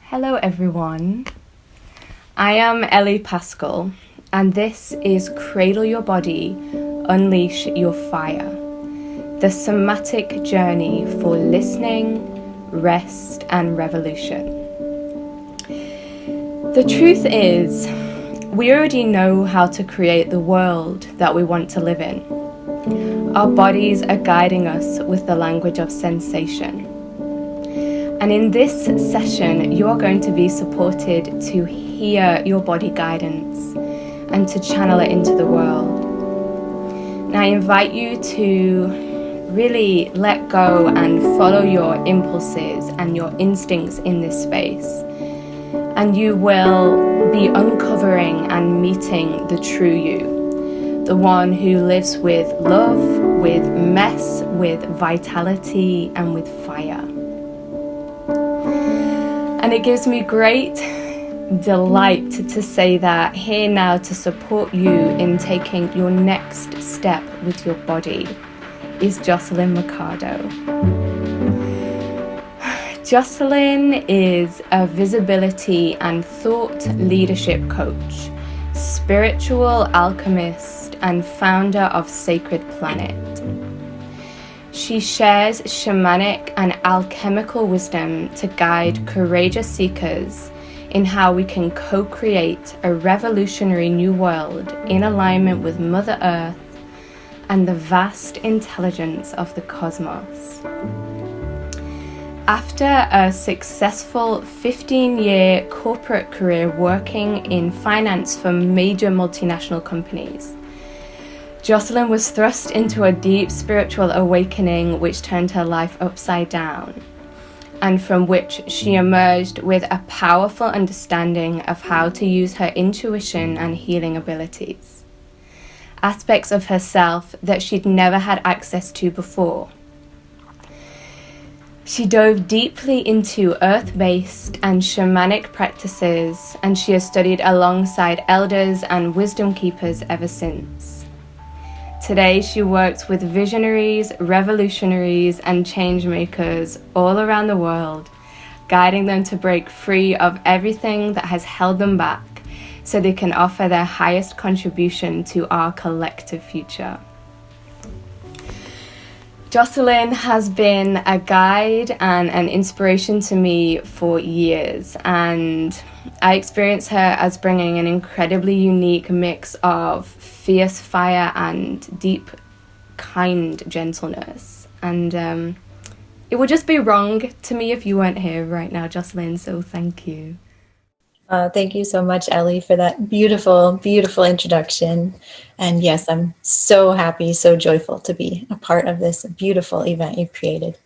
Hello everyone, I am Ellie Pascal and this is Cradle Your Body, Unleash Your Fire, the somatic journey for listening, rest and revolution. The truth is, we already know how to create the world that we want to live in. Our bodies are guiding us with the language of sensation. And in this session, you are going to be supported to hear your body guidance and to channel it into the world. And I invite you to really let go and follow your impulses and your instincts in this space. And you will be uncovering and meeting the true you, the one who lives with love, with mess, with vitality, and with fire. And it gives me great delight to say that here now to support you in taking your next step with your body is Jocelyn Mercado. Jocelyn is a visibility and thought leadership coach, spiritual alchemist, and founder of Sacred Planet. She shares shamanic and alchemical wisdom to guide courageous seekers in how we can co-create a revolutionary new world in alignment with Mother Earth and the vast intelligence of the cosmos. After a successful 15-year corporate career working in finance for major multinational companies, Jocelyn was thrust into a deep spiritual awakening which turned her life upside down, and from which she emerged with a powerful understanding of how to use her intuition and healing abilities, aspects of herself that she'd never had access to before. She dove deeply into earth-based and shamanic practices, and she has studied alongside elders and wisdom keepers ever since. Today, she works with visionaries, revolutionaries, and change makers all around the world, guiding them to break free of everything that has held them back so they can offer their highest contribution to our collective future. Jocelyn has been a guide and an inspiration to me for years, and I experience her as bringing an incredibly unique mix of fierce fire and deep, kind gentleness. And it would just be wrong to me if you weren't here right now, Jocelyn, so thank you. Thank you so much, Ellie, for that beautiful, beautiful introduction. And yes, I'm so happy, so joyful to be a part of this beautiful event you've created.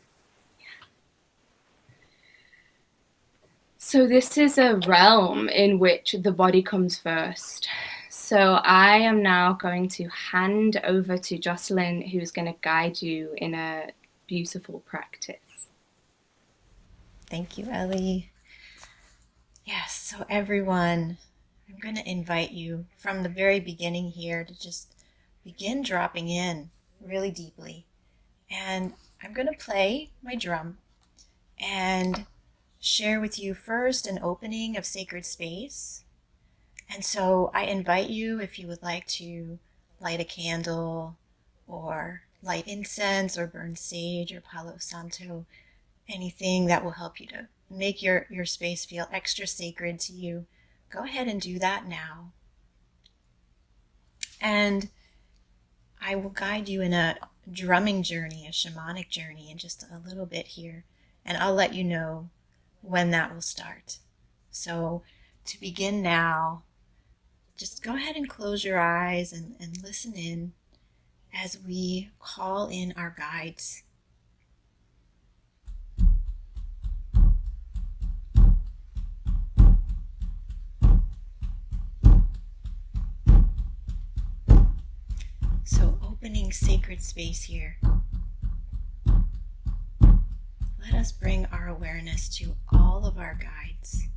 So this is a realm in which the body comes first. So I am now going to hand over to Jocelyn, who's going to guide you in a beautiful practice. Thank you, Ellie. Yes, so everyone, I'm going to invite you from the very beginning here to just begin dropping in really deeply. And I'm going to play my drum and share with you first an opening of sacred space. And so I invite you, if you would like to light a candle or light incense or burn sage or Palo Santo, anything that will help you to make your space feel extra sacred to you, go ahead and do that now. And I will guide you in a drumming journey, a shamanic journey in just a little bit here, and I'll let you know when that will start. So to begin now, just go ahead and close your eyes and listen in as we call in our guides. So opening sacred space here. Let us bring our awareness to all of our guides.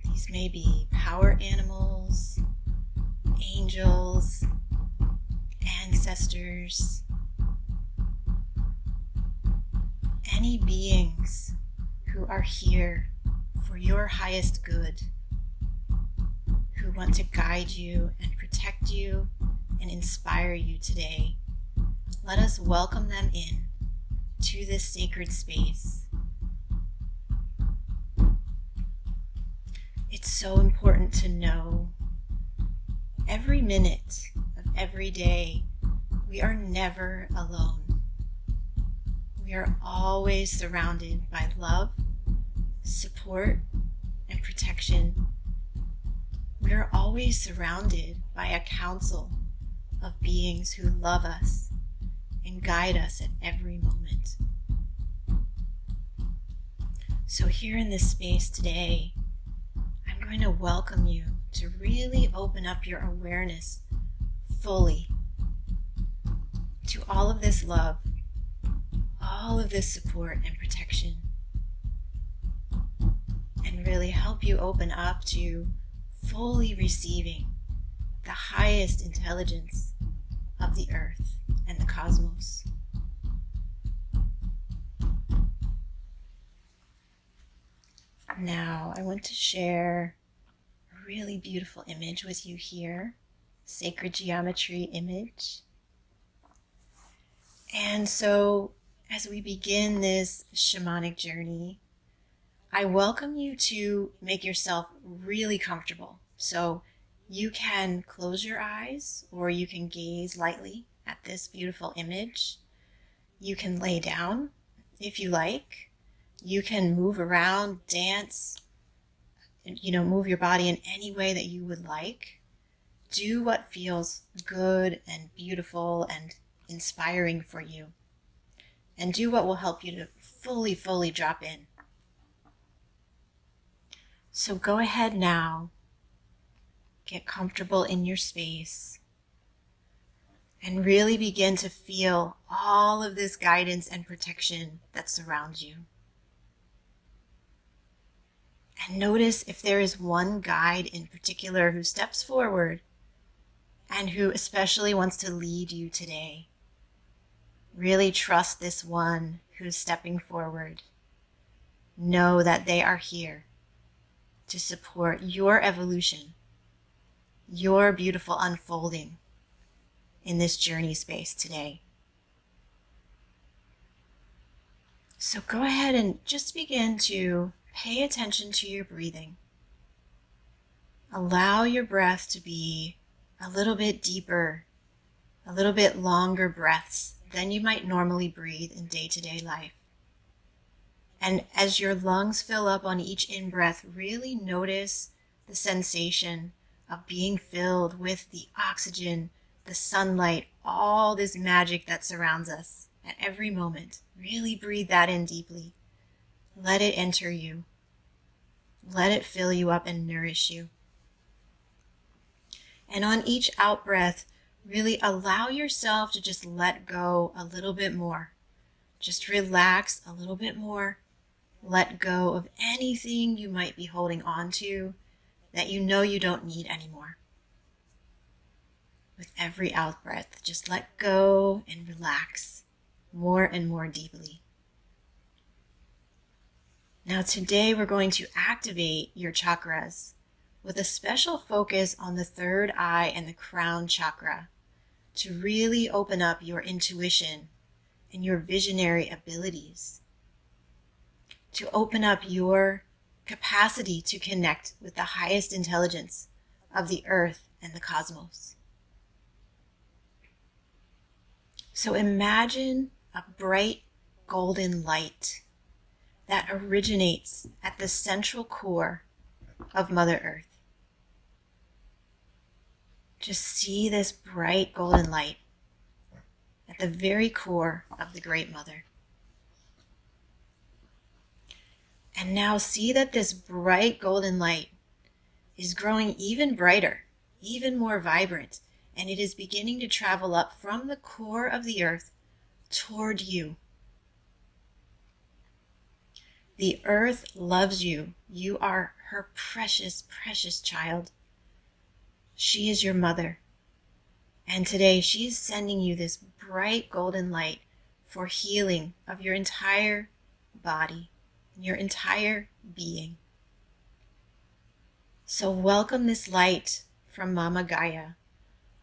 These may be power animals, angels, ancestors, any beings who are here for your highest good, who want to guide you and protect you and inspire you today. Let us welcome them in to this sacred space. It's so important to know every minute of every day, we are never alone. We are always surrounded by love, support, and protection. We are always surrounded by a council of beings who love us and guide us at every moment. So here in this space today, I'm going to welcome you to really open up your awareness fully to all of this love, all of this support and protection, and really help you open up to fully receiving the highest intelligence of the earth and the cosmos. Now, I want to share a really beautiful image with you here, sacred geometry image. And so, as we begin this shamanic journey, I welcome you to make yourself really comfortable. So you can close your eyes or you can gaze lightly at this beautiful image. You can lay down if you like. You can move around, dance, move your body in any way that you would like. Do what feels good and beautiful and inspiring for you. And do what will help you to fully drop in. So go ahead now, get comfortable in your space, and really begin to feel all of this guidance and protection that surrounds you. And notice if there is one guide in particular who steps forward and who especially wants to lead you today. Really trust this one who's stepping forward. Know that they are here to support your evolution, your beautiful unfolding in this journey space today. So go ahead and just begin to pay attention to your breathing. Allow your breath to be a little bit deeper, a little bit longer breaths than you might normally breathe in day-to-day life. And as your lungs fill up on each in-breath, really notice the sensation of being filled with the oxygen, the sunlight, all this magic that surrounds us at every moment. Really breathe that in deeply. Let it enter you. Let it fill you up and nourish you. And on each out-breath, really allow yourself to just let go a little bit more. Just relax a little bit more. Let go of anything you might be holding on to that you know you don't need anymore. With every out breath, just let go and relax more and more deeply. Now today we're going to activate your chakras with a special focus on the third eye and the crown chakra to really open up your intuition and your visionary abilities, to open up your capacity to connect with the highest intelligence of the earth and the cosmos. So imagine a bright golden light that originates at the central core of Mother Earth. Just see this bright golden light at the very core of the Great Mother. And now see that this bright golden light is growing even brighter, even more vibrant, and it is beginning to travel up from the core of the earth toward you. The earth loves you. You are her precious, precious child. She is your mother. And today she is sending you this bright golden light for healing of your entire body, your entire being. So welcome this light from Mama Gaia.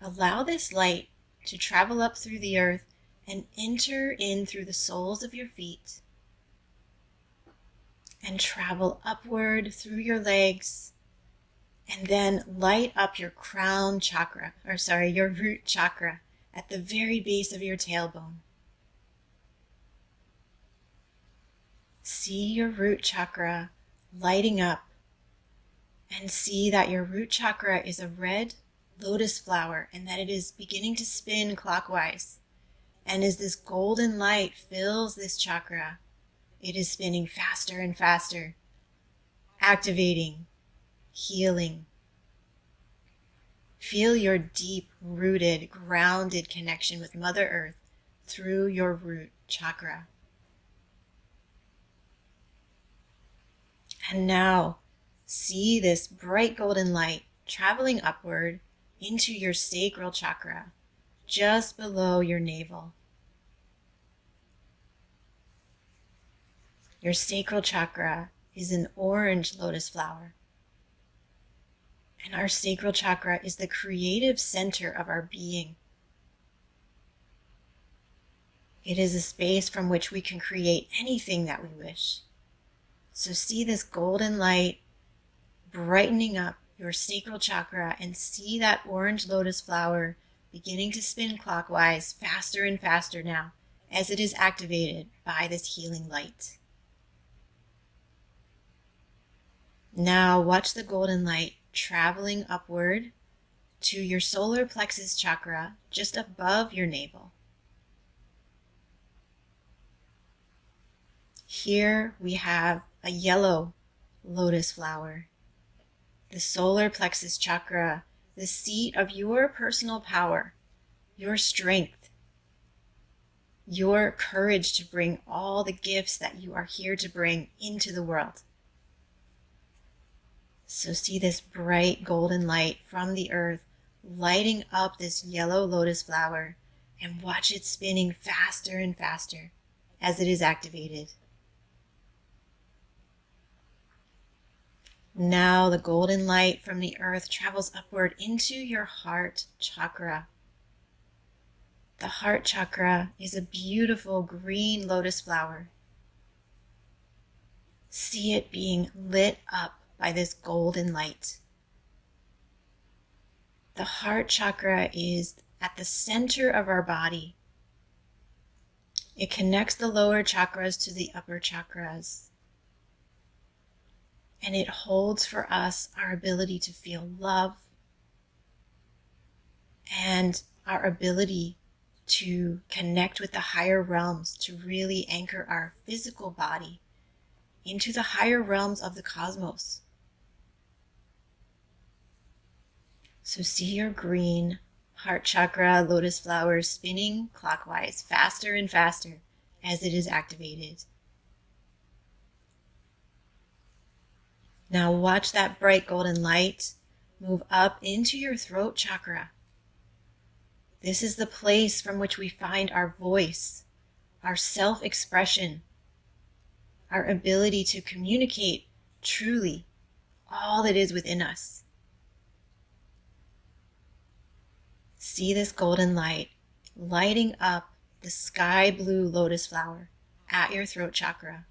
Allow this light to travel up through the earth and enter in through the soles of your feet and travel upward through your legs and then light up your crown chakra, your root chakra at the very base of your tailbone. See your root chakra lighting up and see that your root chakra is a red lotus flower and that it is beginning to spin clockwise. And as this golden light fills this chakra, it is spinning faster and faster, activating, healing. Feel your deep-rooted, grounded connection with Mother Earth through your root chakra. And now, see this bright golden light traveling upward into your sacral chakra, just below your navel. Your sacral chakra is an orange lotus flower. And our sacral chakra is the creative center of our being. It is a space from which we can create anything that we wish. So see this golden light brightening up your sacral chakra and see that orange lotus flower beginning to spin clockwise faster and faster now as it is activated by this healing light. Now watch the golden light traveling upward to your solar plexus chakra just above your navel. Here we have a yellow lotus flower. The solar plexus chakra, the seat of your personal power, your strength, your courage to bring all the gifts that you are here to bring into the world. So see this bright golden light from the earth lighting up this yellow lotus flower and watch it spinning faster and faster as it is activated. Now the golden light from the earth travels upward into your heart chakra. The heart chakra is a beautiful green lotus flower. See it being lit up by this golden light. The heart chakra is at the center of our body. It connects the lower chakras to the upper chakras. And it holds for us our ability to feel love and our ability to connect with the higher realms, to really anchor our physical body into the higher realms of the cosmos. So see your green heart chakra lotus flower spinning clockwise faster and faster as it is activated. Now watch that bright golden light move up into your throat chakra. This is the place from which we find our voice, our self-expression, our ability to communicate truly all that is within us. See this golden light lighting up the sky blue lotus flower at your throat chakra.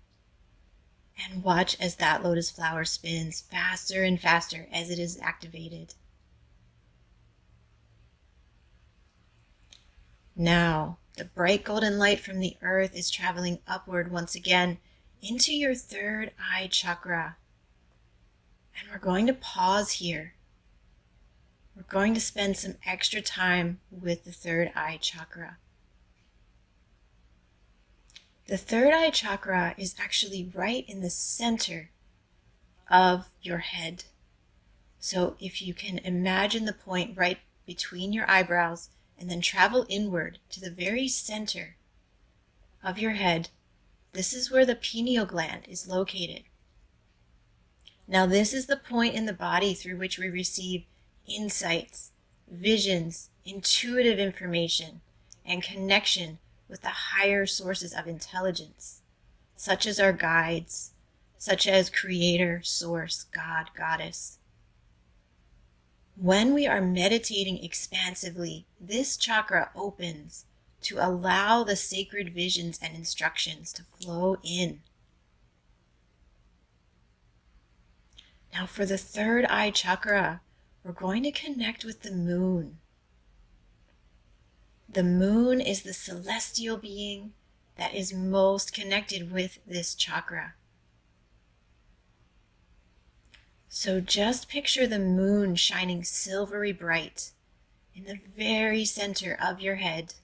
And watch as that lotus flower spins faster and faster as it is activated. Now, the bright golden light from the earth is traveling upward once again into your third eye chakra. And we're going to pause here. We're going to spend some extra time with the third eye chakra. The third eye chakra is actually right in the center of your head. So if you can imagine the point right between your eyebrows and then travel inward to the very center of your head, this is where the pineal gland is located. Now this is the point in the body through which we receive insights, visions, intuitive information, and connection with the higher sources of intelligence, such as our guides, such as Creator, Source, God, Goddess. When we are meditating expansively, this chakra opens to allow the sacred visions and instructions to flow in. Now for the third eye chakra, we're going to connect with the moon. The moon is the celestial being that is most connected with this chakra. So just picture the moon shining silvery bright in the very center of your head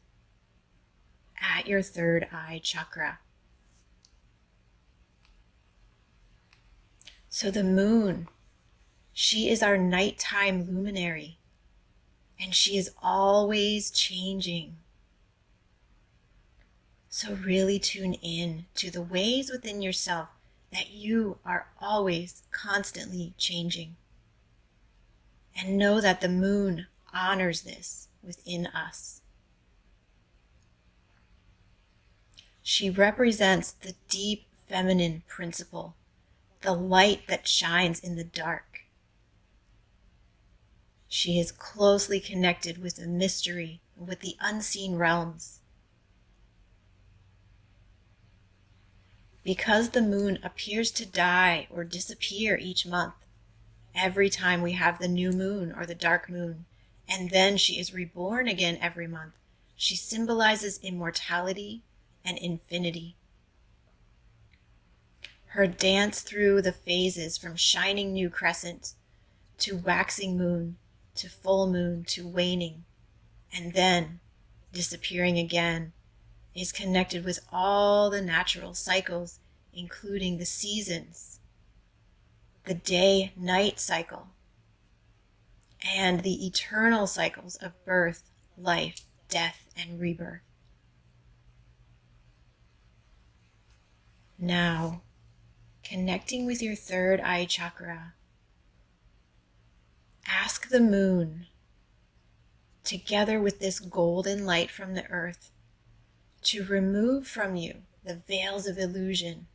at your third eye chakra. So the moon, she is our nighttime luminary, and she is always changing. So really tune in to the ways within yourself that you are always constantly changing. And know that the moon honors this within us. She represents the deep feminine principle, the light that shines in the dark. She is closely connected with the mystery, with the unseen realms. Because the moon appears to die or disappear each month, every time we have the new moon or the dark moon, and then she is reborn again every month, she symbolizes immortality and infinity. Her dance through the phases from shining new crescent to waxing moon to full moon to waning and then disappearing again is connected with all the natural cycles, including the seasons, the day-night cycle, and the eternal cycles of birth, life, death, and rebirth. Now, connecting with your third eye chakra, ask the moon, together with this golden light from the earth, to remove from you the veils of illusion.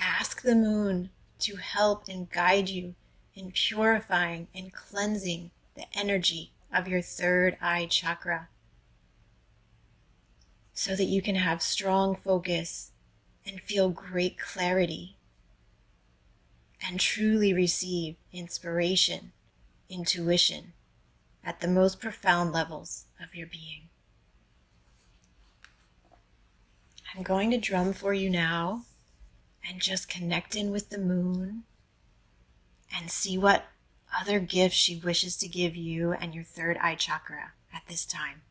Ask the moon to help and guide you in purifying and cleansing the energy of your third eye chakra, so that you can have strong focus and feel great clarity and truly receive inspiration, intuition at the most profound levels of your being. I'm going to drum for you now and just connect in with the moon and see what other gifts she wishes to give you and your third eye chakra at this time.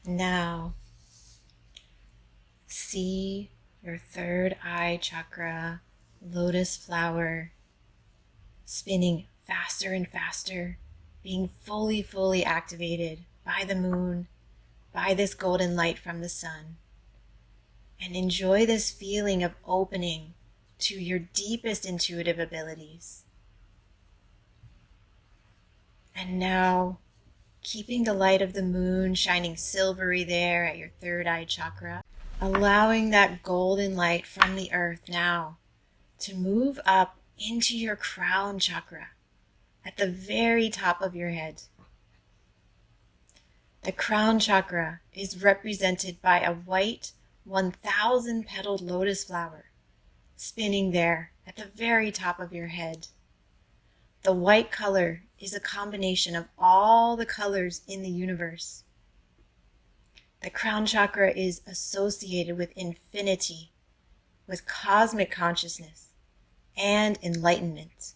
Now, see your third eye chakra, lotus flower, spinning faster and faster, being fully activated by the moon, by this golden light from the sun. And enjoy this feeling of opening to your deepest intuitive abilities. And now, keeping the light of the moon shining silvery there at your third eye chakra, allowing that golden light from the earth now to move up into your crown chakra at the very top of your head. The crown chakra is represented by a white 1,000 petaled lotus flower spinning there at the very top of your head. The white color is a combination of all the colors in the universe. The crown chakra is associated with infinity, with cosmic consciousness, and enlightenment.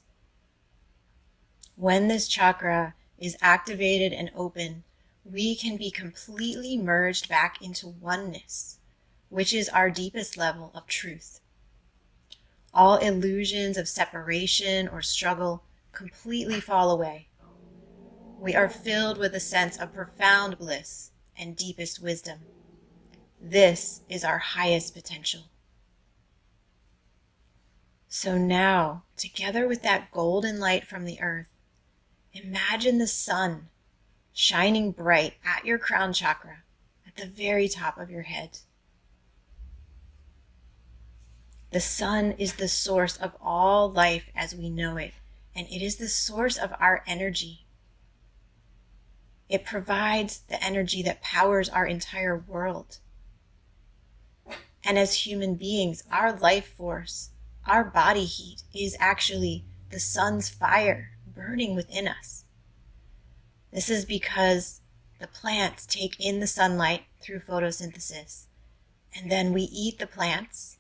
When this chakra is activated and open, we can be completely merged back into oneness, which is our deepest level of truth. All illusions of separation or struggle completely fall away. We are filled with a sense of profound bliss and deepest wisdom. This is our highest potential. So now, together with that golden light from the earth, imagine the sun shining bright at your crown chakra at the very top of your head. The sun is the source of all life as we know it, and it is the source of our energy. It provides the energy that powers our entire world. And as human beings, our life force, our body heat is actually the sun's fire burning within us. This is because the plants take in the sunlight through photosynthesis, and then we eat the plants,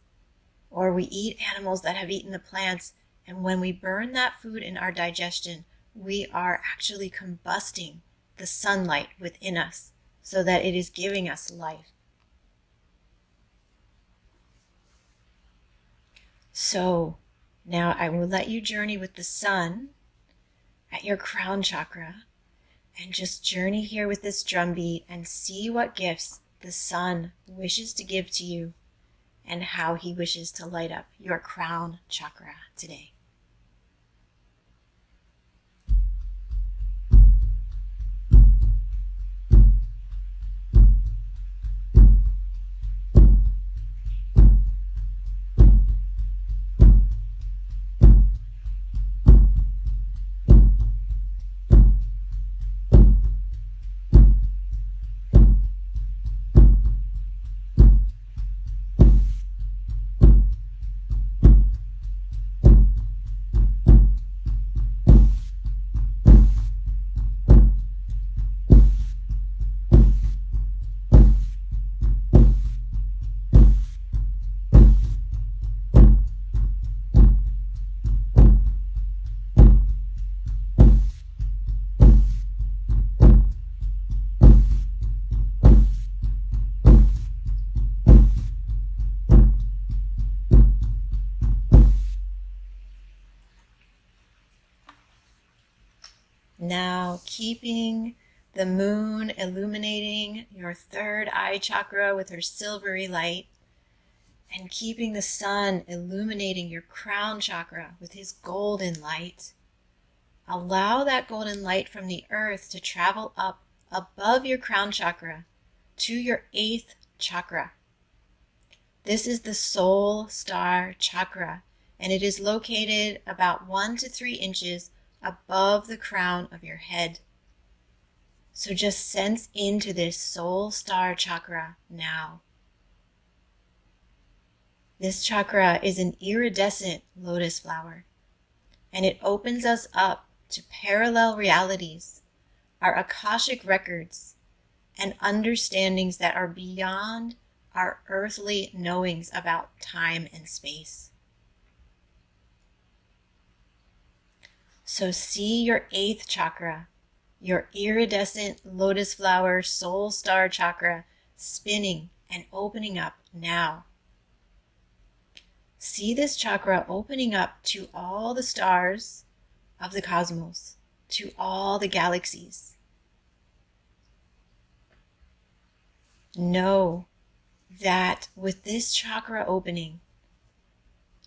or we eat animals that have eaten the plants, and when we burn that food in our digestion, we are actually combusting the sunlight within us so that it is giving us life. So now I will let you journey with the sun at your crown chakra, and just journey here with this drumbeat and see what gifts the sun wishes to give to you and how he wishes to light up your crown chakra today. Now, keeping the moon illuminating your third eye chakra with her silvery light, and keeping the sun illuminating your crown chakra with his golden light, allow that golden light from the earth to travel up above your crown chakra to your 8th chakra. This is the SoulStar Chakra, and it is located about 1 to 3 inches above the crown of your head. So just sense into this SoulStar Chakra now. This chakra is an iridescent lotus flower, and it opens us up to parallel realities, our Akashic records, and understandings that are beyond our earthly knowings about time and space. So see your 8th chakra, your iridescent lotus flower SoulStar Chakra, spinning and opening up now. See this chakra opening up to all the stars of the cosmos, to all the galaxies. Know that with this chakra opening,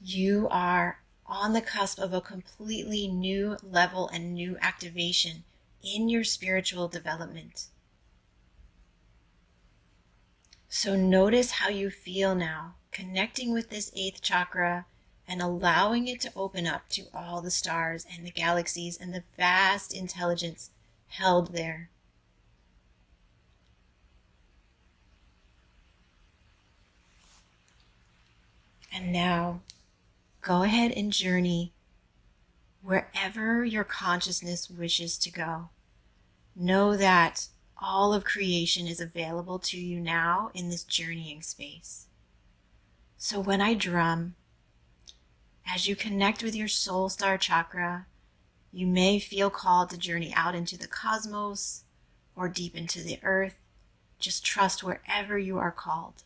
you are on the cusp of a completely new level and new activation in your spiritual development. So notice how you feel now, connecting with this 8th chakra and allowing it to open up to all the stars and the galaxies and the vast intelligence held there. And now go ahead and journey wherever your consciousness wishes to go. Know that all of creation is available to you now in this journeying space. So when I drum, as you connect with your SoulStar Chakra, you may feel called to journey out into the cosmos or deep into the earth. Just trust wherever you are called.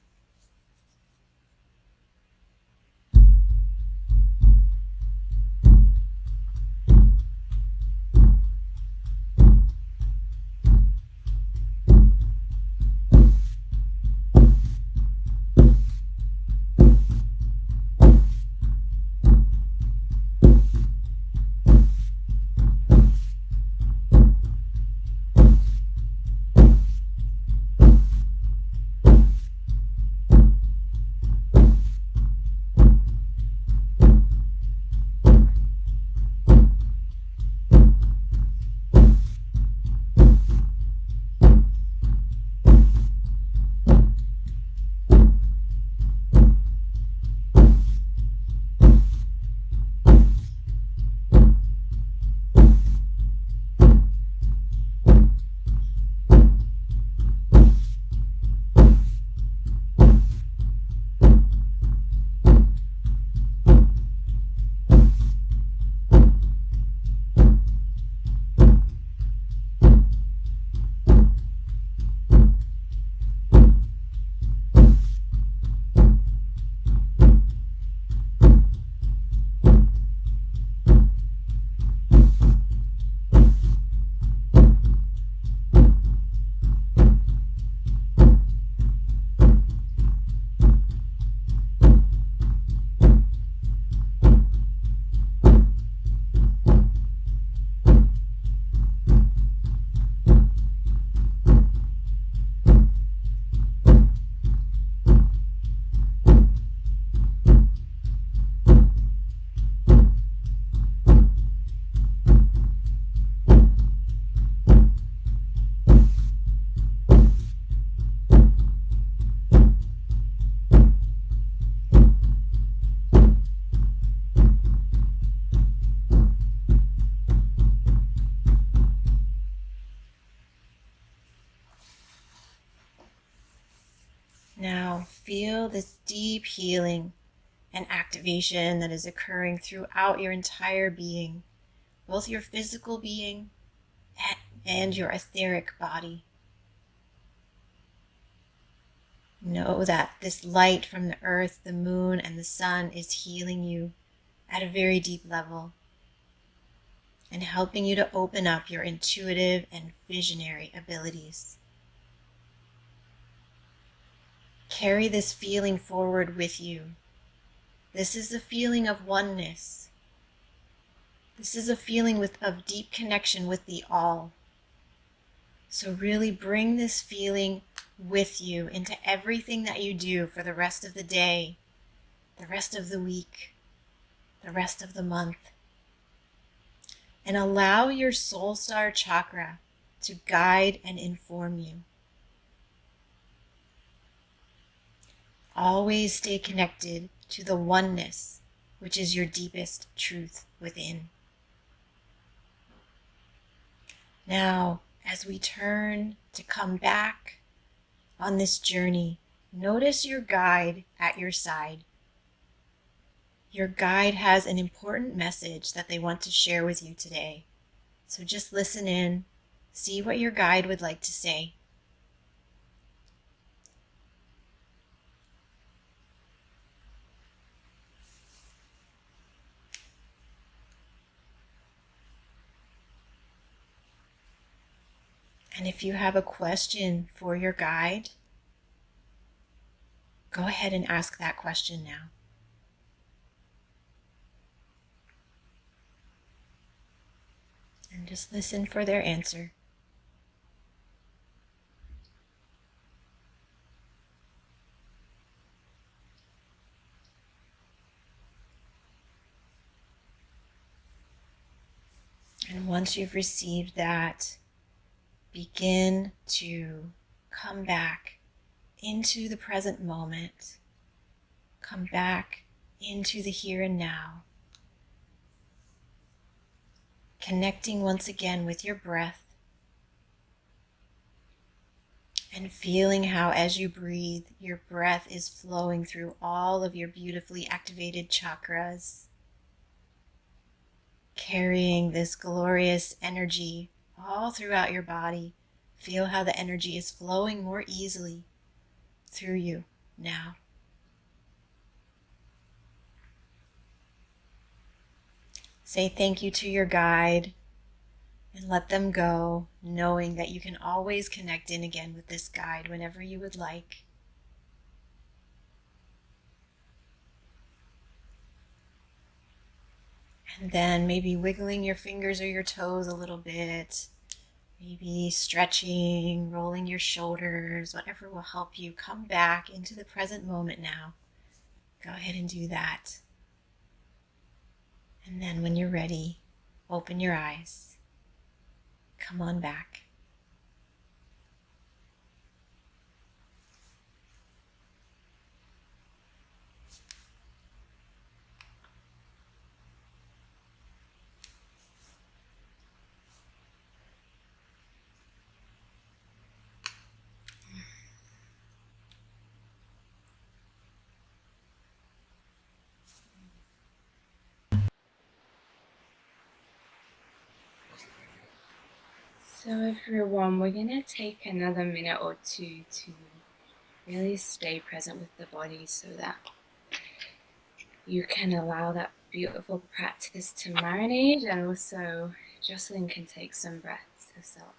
Now feel this deep healing and activation that is occurring throughout your entire being, both your physical being and your etheric body. Know that this light from the earth, the moon, and the sun is healing you at a very deep level and helping you to open up your intuitive and visionary abilities. Carry this feeling forward with you. This is a feeling of oneness. This is a feeling of deep connection with the all. So really bring this feeling with you into everything that you do for the rest of the day, the rest of the week, the rest of the month. And allow your SoulStar Chakra to guide and inform you. Always stay connected to the oneness, which is your deepest truth within. Now, as we turn to come back on this journey, notice your guide at your side. Your guide has an important message that they want to share with you today. So just listen in, see what your guide would like to say. And if you have a question for your guide, go ahead and ask that question now. And just listen for their answer. And once you've received that, begin to come back into the present moment. Come back into the here and now, connecting once again with your breath and feeling how as you breathe, your breath is flowing through all of your beautifully activated chakras, carrying this glorious energy all throughout your body. Feel how the energy is flowing more easily through you now. Say thank you to your guide and let them go, knowing that you can always connect in again with this guide whenever you would like. And then maybe wiggling your fingers or your toes a little bit, maybe stretching, rolling your shoulders, whatever will help you come back into the present moment now. Go ahead and do that. And then when you're ready, open your eyes. Come on back. So everyone, we're going to take another minute or two to really stay present with the body so that you can allow that beautiful practice to marinate, and also Jocelyn can take some breaths herself.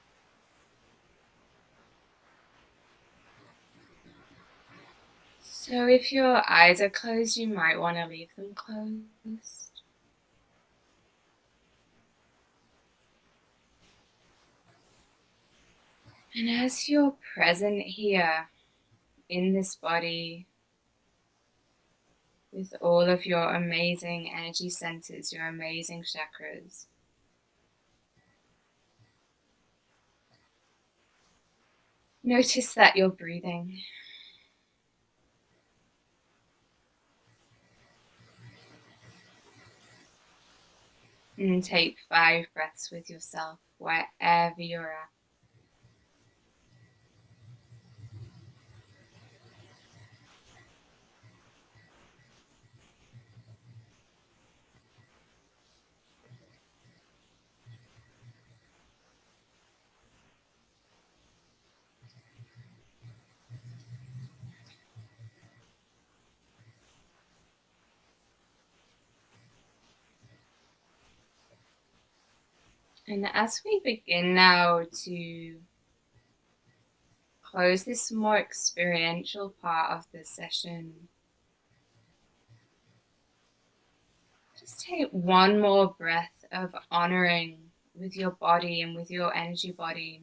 So if your eyes are closed, you might want to leave them closed. And as you're present here in this body, with all of your amazing energy centers, your amazing chakras, notice that you're breathing. And take 5 breaths with yourself wherever you're at. And as we begin now to close this more experiential part of the session, just take one more breath of honoring with your body and with your energy body.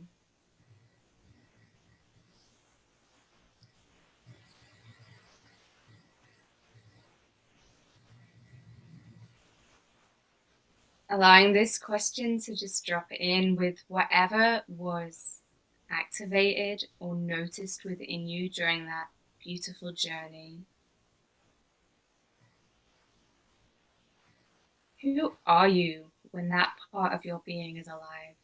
Allowing this question to just drop in with whatever was activated or noticed within you during that beautiful journey. Who are you when that part of your being is alive?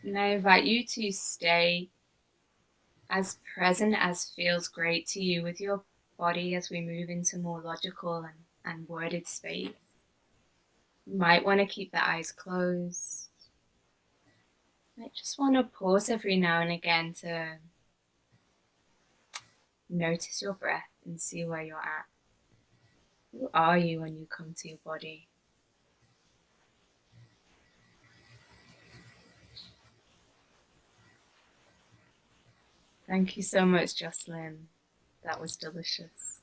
And I invite you to stay as present as feels great to you with your body as we move into more logical and worded space. You might want to keep the eyes closed. You might just want to pause every now and again to notice your breath and see where you're at. Who are you when you come to your body? Thank you so much, Jocelyn. That was delicious.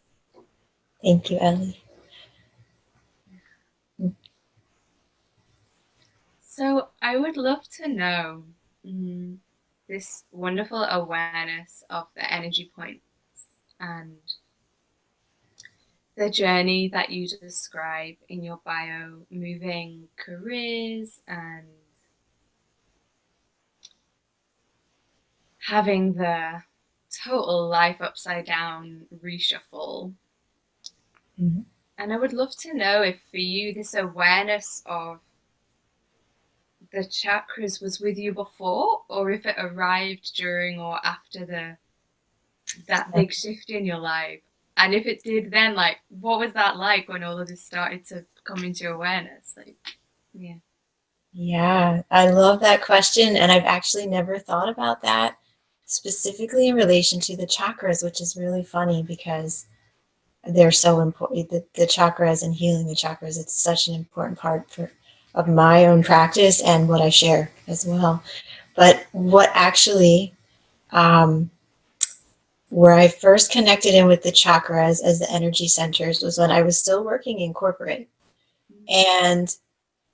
Thank you, Ellie. So I would love to know this wonderful awareness of the energy points and the journey that you describe in your bio, moving careers and having the total life upside down reshuffle. Mm-hmm. And I would love to know if for you this awareness of the chakras was with you before, or if it arrived during or after that big shift in your life. And if it did then, like, what was that like when all of this started to come into awareness? Like, yeah. Yeah, I love that question. And I've actually never thought about that specifically in relation to the chakras, which is really funny because they're so important. The chakras and healing the chakras, it's such an important part of my own practice and what I share as well. But what actually, where I first connected in with the chakras as the energy centers was when I was still working in corporate. And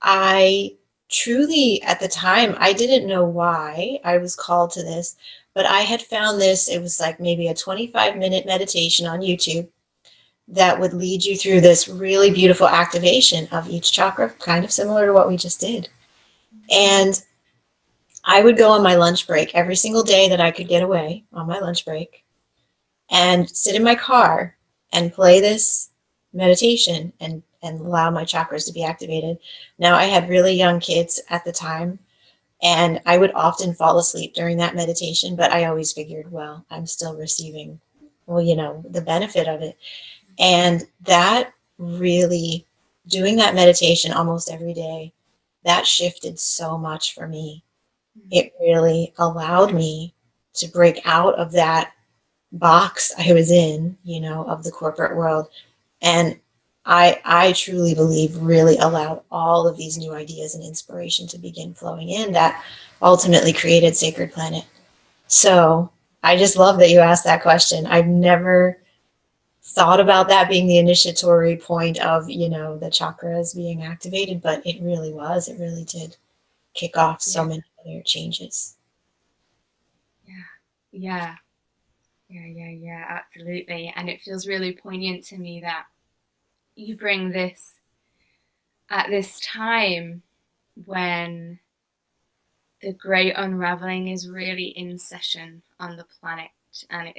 I truly, at the time, I didn't know why I was called to this, but I had found this. It was like maybe a 25-minute meditation on YouTube that would lead you through this really beautiful activation of each chakra, kind of similar to what we just did. And I would go on my lunch break every single day that I could get away on my lunch break and sit in my car and play this meditation and allow my chakras to be activated. Now, I had really young kids at the time, and I would often fall asleep during that meditation, but I always figured, well, I'm still receiving, well, the benefit of it. And that really, doing that meditation almost every day, that shifted so much for me. It really allowed me to break out of that box I was in, of the corporate world. And I truly believe really allowed all of these new ideas and inspiration to begin flowing in that ultimately created Sacred Planet. So I just love that you asked that question. I've never thought about that being the initiatory point of, the chakras being activated, but it really was. It really did kick off so many other changes. Yeah. Absolutely. And it feels really poignant to me that you bring this at this time when the great unraveling is really in session on the planet, and it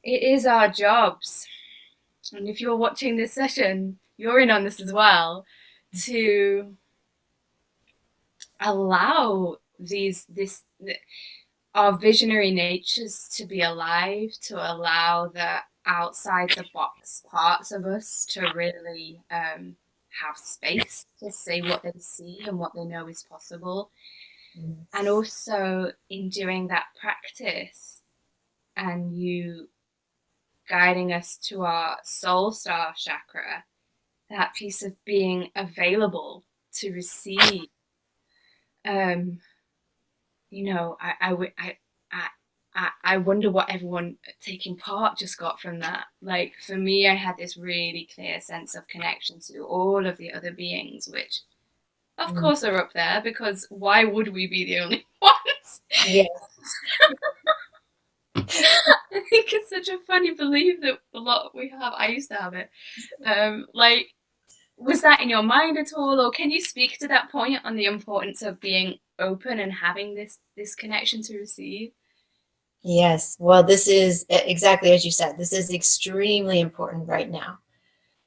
is our jobs. And if you're watching this session, you're in on this as well, to allow our visionary natures to be alive, to allow the outside the box parts of us to really have space to say what they see and what they know is possible. And also in doing that practice and you guiding us to our SoulStar Chakra, that piece of being available to receive. I wonder what everyone taking part just got from that. Like, for me, I had this really clear sense of connection to all of the other beings, which of course are up there, because why would we be the only ones? Yes. I think it's such a funny belief that a lot we have. I used to have it. Was that in your mind at all, or can you speak to that point on the importance of being open and having this connection to receive? Yes. Well, this is exactly as you said. This is extremely important right now,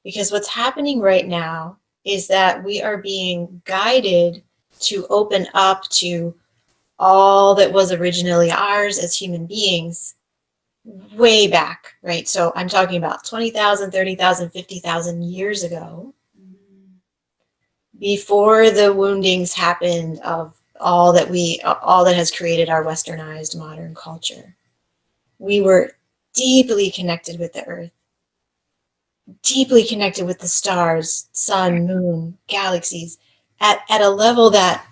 because what's happening right now is that we are being guided to open up to all that was originally ours as human beings way back, right? So I'm talking about 20,000, 30,000, 50,000 years ago, before the woundings happened of all that has created our westernized modern culture. We were deeply connected with the earth, deeply connected with the stars, sun, moon, galaxies, at a level that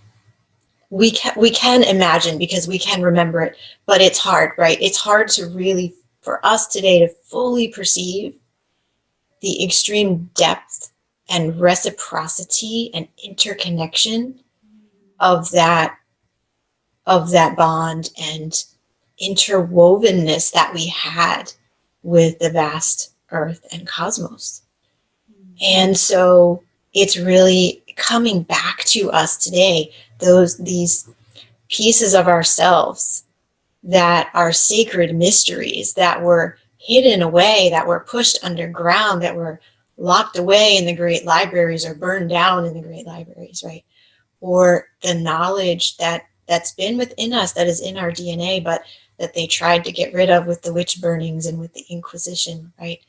we can imagine because we can remember it, but it's hard, right? It's hard to really, for us today, to fully perceive the extreme depth and reciprocity and interconnection of that bond and interwovenness that we had with the vast earth and cosmos. And so it's really coming back to us today, these pieces of ourselves that are sacred mysteries that were hidden away, that were pushed underground, that were locked away in the great libraries or burned down in the great libraries, right? Or the knowledge that's been within us, that is in our DNA, but that they tried to get rid of with the witch burnings and with the Inquisition, right?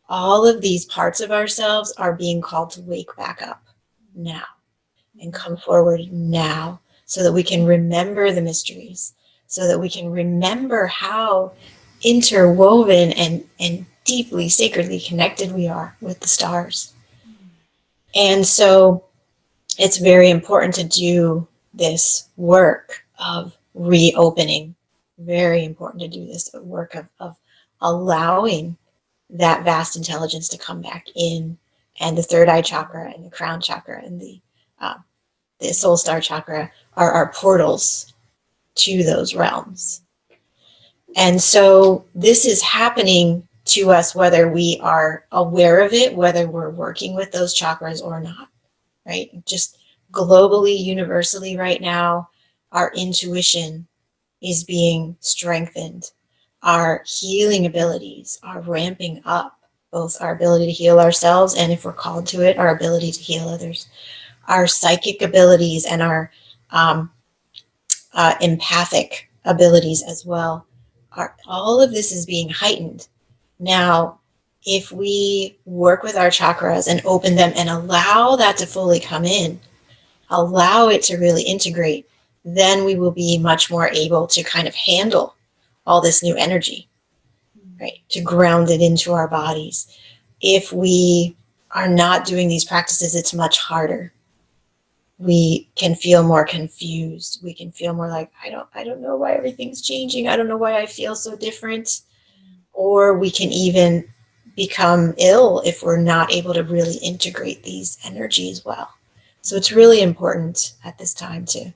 All of these parts of ourselves are being called to wake back up now and come forward now, so that we can remember the mysteries, so that we can remember how interwoven and deeply sacredly connected we are with the stars. And so it's very important to do this work of reopening. Very important to do this work of allowing that vast intelligence to come back in, and the third eye chakra and the crown chakra and the SoulStar Chakra are our portals to those realms. And so this is happening to us whether we are aware of it, whether we're working with those chakras or not, right? Just globally, universally right now, our intuition is being strengthened. Our healing abilities are ramping up, both our ability to heal ourselves and, if we're called to it, our ability to heal others. Our psychic abilities and our empathic abilities as well. All of this is being heightened. Now, if we work with our chakras and open them and allow that to fully come in, allow it to really integrate, then we will be much more able to kind of handle all this new energy, right? To ground it into our bodies. If we are not doing these practices, it's much harder. We can feel more confused. We can feel more like, I don't know why everything's changing. I don't know why I feel so different. Or we can even become ill if we're not able to really integrate these energies well. So it's really important at this time to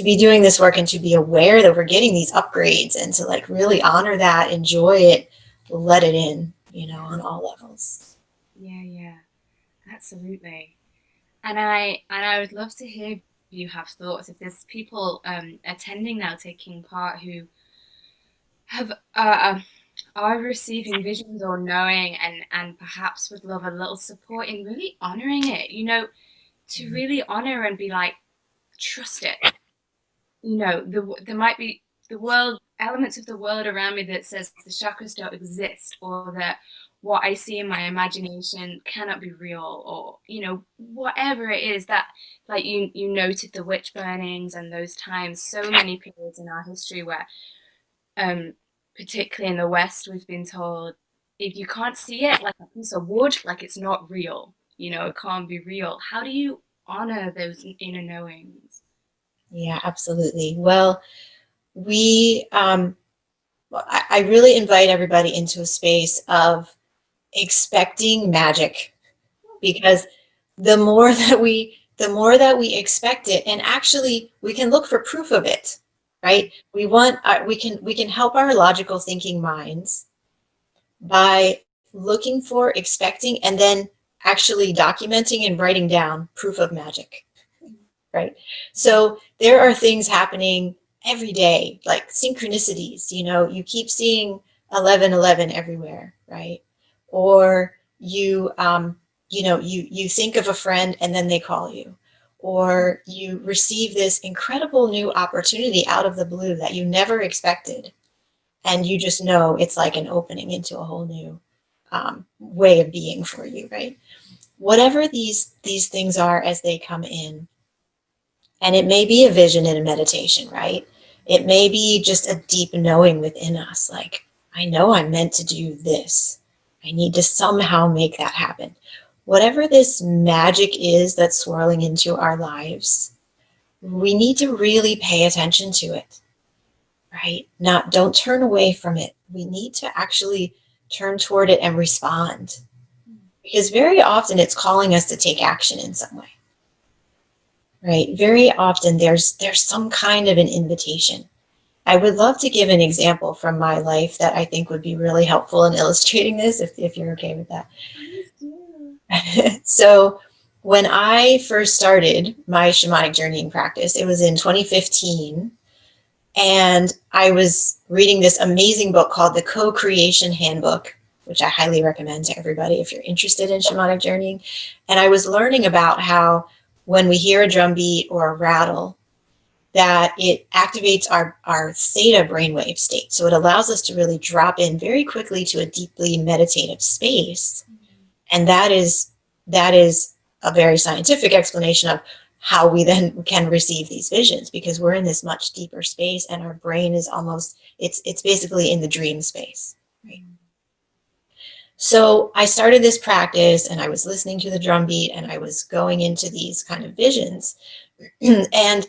be doing this work and to be aware that we're getting these upgrades, and to like really honor that, enjoy it, let it in, on all levels. Yeah, absolutely. And I would love to hear if you have thoughts, if there's people attending now, taking part, who have are receiving visions or knowing, and perhaps would love a little support in really honoring it, to really honor and be like, trust it. There might be the world, elements of the world around me that says the chakras don't exist, or that what I see in my imagination cannot be real, or whatever it is that, like, you noted the witch burnings and those times, so many periods in our history where particularly in the West, we've been told, if you can't see it like a piece of wood, like, it's not real, it can't be real. How do you honor those inner knowings? Yeah, absolutely. Well, I really invite everybody into a space of expecting magic, because the more that we expect it, and actually we can look for proof of it, right? We can help our logical thinking minds by looking for, expecting, and then actually documenting and writing down proof of magic, right? So there are things happening every day, like synchronicities. You keep seeing 1111 everywhere, right? Or you think of a friend and then they call you, or you receive this incredible new opportunity out of the blue that you never expected, and you just know it's like an opening into a whole new way of being for you, right? Whatever these things are as they come in. And it may be a vision in a meditation, right? It may be just a deep knowing within us, like, I know I'm meant to do this. I need to somehow make that happen. Whatever this magic is that's swirling into our lives, we need to really pay attention to it, right? Don't turn away from it. We need to actually turn toward it and respond, because very often it's calling us to take action in some way. Right. Very often there's some kind of an invitation. I would love to give an example from my life that I think would be really helpful in illustrating this, if you're okay with that. Please do. So when I first started my shamanic journeying practice, it was in 2015. And I was reading this amazing book called The Co-Creation Handbook, which I highly recommend to everybody if you're interested in shamanic journeying. And I was learning about how when we hear a drum beat or a rattle, that it activates our theta brainwave state. So it allows us to really drop in very quickly to a deeply meditative space. And that is a very scientific explanation of how we then can receive these visions, because we're in this much deeper space and our brain is almost, it's basically in the dream space, right? So I started this practice and I was listening to the drum beat and I was going into these kind of visions. And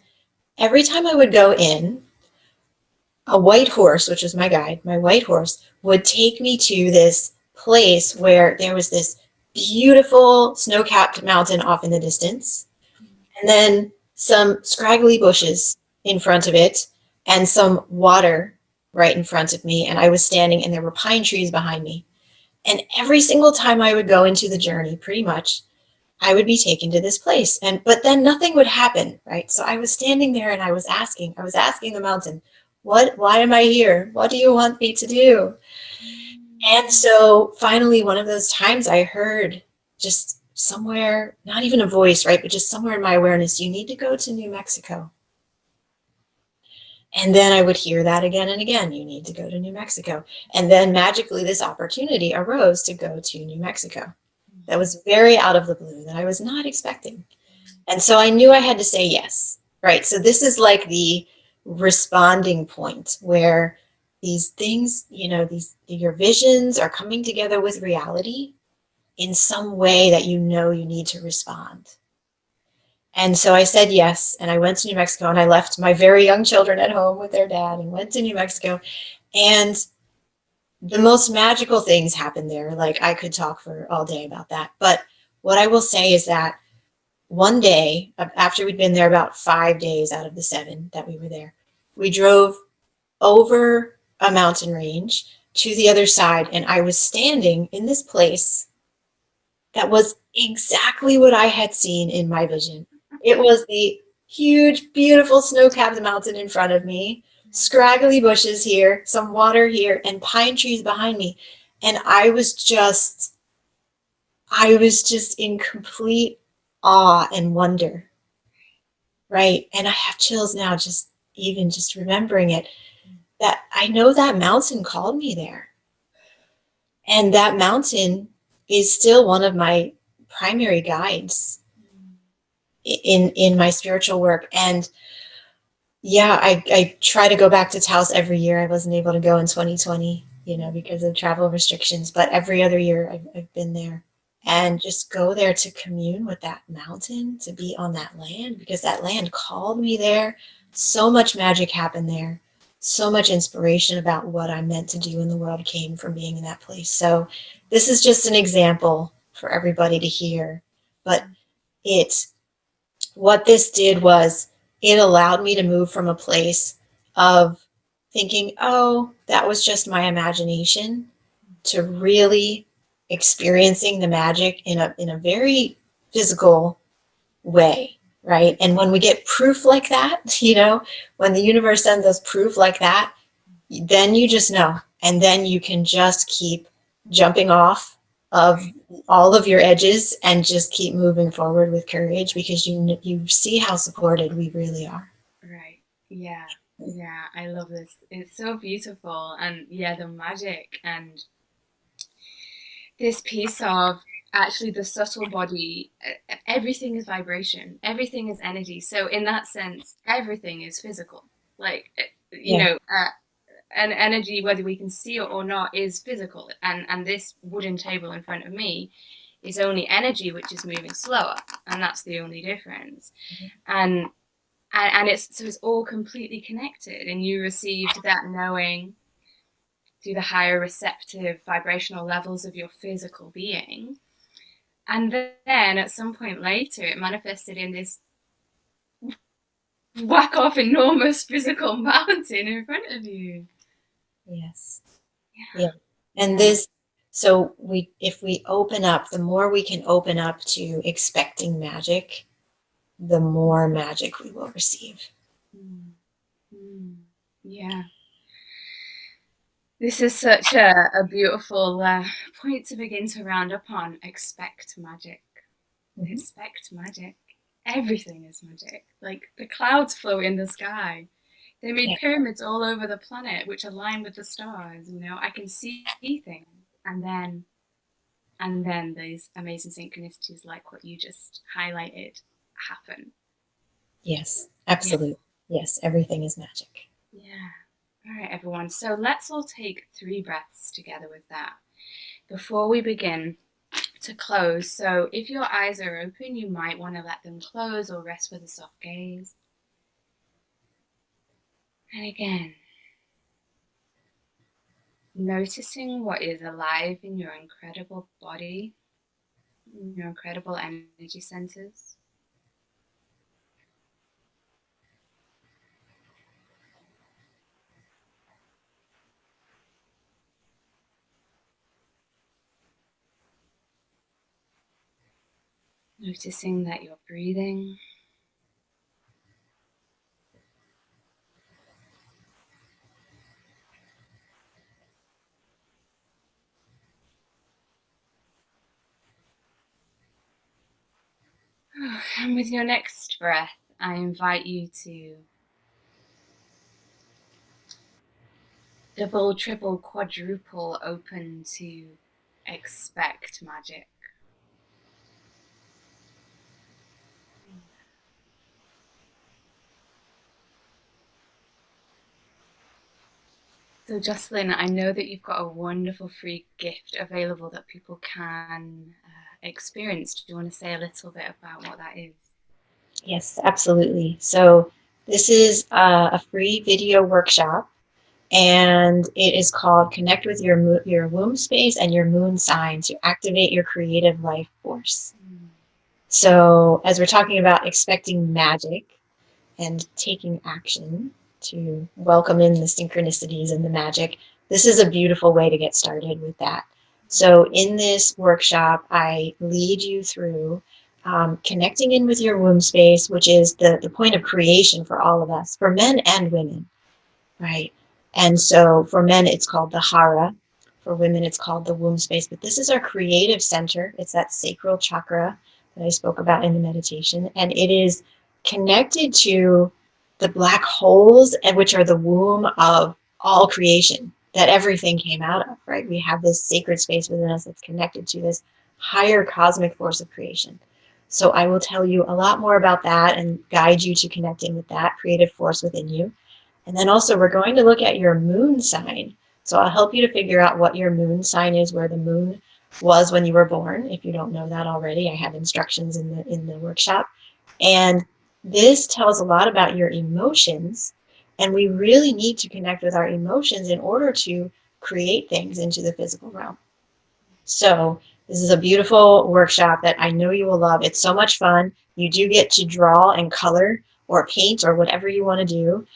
every time I would go in, a white horse, which was my guide, my white horse, would take me to this place where there was this beautiful snow-capped mountain off in the distance, and then some scraggly bushes in front of it, and some water right in front of me. And I was standing, and there were pine trees behind me. And every single time I would go into the journey, pretty much, I would be taken to this place. But then nothing would happen, right? So I was standing there and I was asking the mountain, why am I here? What do you want me to do? And so finally, one of those times I heard just somewhere, not even a voice, right? But just somewhere in my awareness, you need to go to New Mexico. And then I would hear that again and again, you need to go to New Mexico. And then magically this opportunity arose to go to New Mexico. That was very out of the blue, that I was not expecting. And so I knew I had to say yes, right? So this is like the responding point where these things, your visions are coming together with reality in some way that you know you need to respond. And so I said yes, and I went to New Mexico, and I left my very young children at home with their dad and went to New Mexico. And the most magical things happened there. Like, I could talk for all day about that. But what I will say is that one day, after we'd been there about 5 days out of the 7 that we were there, we drove over a mountain range to the other side, and I was standing in this place that was exactly what I had seen in my vision. It was the huge, beautiful snow-capped mountain in front of me, scraggly bushes here, some water here, and pine trees behind me. And I was just in complete awe and wonder, right? And I have chills now, just remembering it, that I know that mountain called me there. And that mountain is still one of my primary guides in my spiritual work. And yeah, I try to go back to Taos every year. I wasn't able to go in 2020, because of travel restrictions, but every other year I've been there, and just go there to commune with that mountain, to be on that land, because that land called me there. So much magic happened there. So much inspiration about what I'm meant to do in the world came from being in that place. So this is just an example for everybody to hear. But what this did was it allowed me to move from a place of thinking, oh, that was just my imagination, to really experiencing the magic in a very physical way, right? And when we get proof like that, when the universe sends us proof like that, then you just know. And then you can just keep jumping off of all of your edges and just keep moving forward with courage, because you see how supported we really are. Right. Yeah. Yeah. I love this. It's so beautiful. And yeah, the magic and this piece of actually the subtle body, everything is vibration, everything is energy. So in that sense, everything is physical. Like, an energy, whether we can see it or not, is physical. And this wooden table in front of me is only energy, which is moving slower, and that's the only difference. And it's all completely connected, and you received that knowing through the higher receptive vibrational levels of your physical being. And then at some point later, it manifested in this whack off enormous physical mountain in front of you. Yes. Yeah. And this So if we open up, the more we can open up to expecting magic, the more magic we will receive. Yeah. This is such a beautiful point to begin to round up on. Expect magic. Mm-hmm. Expect magic. Everything is magic. Like the clouds float in the sky. They made pyramids all over the planet, which align with the stars. You know, I can see things, and then these amazing synchronicities, like what you just highlighted, happen. Yes, absolutely. Yes, everything is magic. Yeah. All right, everyone. So let's all take 3 breaths together with that before we begin to close. So if your eyes are open, you might want to let them close or rest with a soft gaze. And again, noticing what is alive in your incredible body, your incredible energy centers. Noticing that you're breathing. And with your next breath, I invite you to double, triple, quadruple open to expect magic. So Jocelyn, I know that you've got a wonderful free gift available that people can experience. Do you want to say a little bit about what that is? Yes, absolutely. So this is a free video workshop, and it is called Connect with your Womb Space and Your Moon Sign to Activate Your Creative Life Force. So as we're talking about expecting magic and taking action to welcome in the synchronicities and the magic, this is a beautiful way to get started with that. So in this workshop, I lead you through connecting in with your womb space, which is the point of creation for all of us, for men and women, right? And so for men, it's called the hara. For women, it's called the womb space. But this is our creative center. It's that sacral chakra that I spoke about in the meditation. And it is connected to the black holes, which are the womb of all creation, that everything came out of, right? We have this sacred space within us that's connected to this higher cosmic force of creation. So I will tell you a lot more about that and guide you to connecting with that creative force within you. And then also we're going to look at your moon sign. So I'll help you to figure out what your moon sign is, where the moon was when you were born. If you don't know that already, I have instructions in the workshop. And this tells a lot about your emotions. And we really need to connect with our emotions in order to create things into the physical realm. So this is a beautiful workshop that I know you will love. It's so much fun. You do get to draw and color or paint or whatever you want to do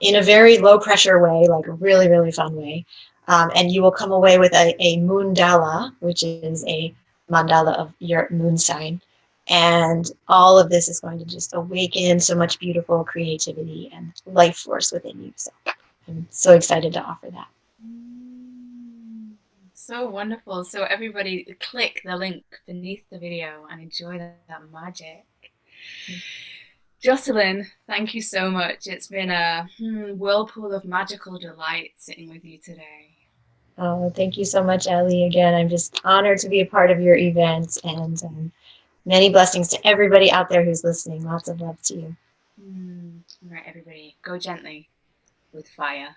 in a very low pressure way, like a really, really fun way. And you will come away with a moondala, which is a mandala of your moon sign. And all of this is going to just awaken so much beautiful creativity and life force within you. So I'm so excited to offer that. So wonderful. So everybody click the link beneath the video and enjoy that magic. Jocelyn, thank you so much. It's been a whirlpool of magical delight sitting with you today. Oh, thank you so much, Ellie. Again, I'm just honored to be a part of your event, and many blessings to everybody out there who's listening. Lots of love to you. All right, everybody, go gently with fire.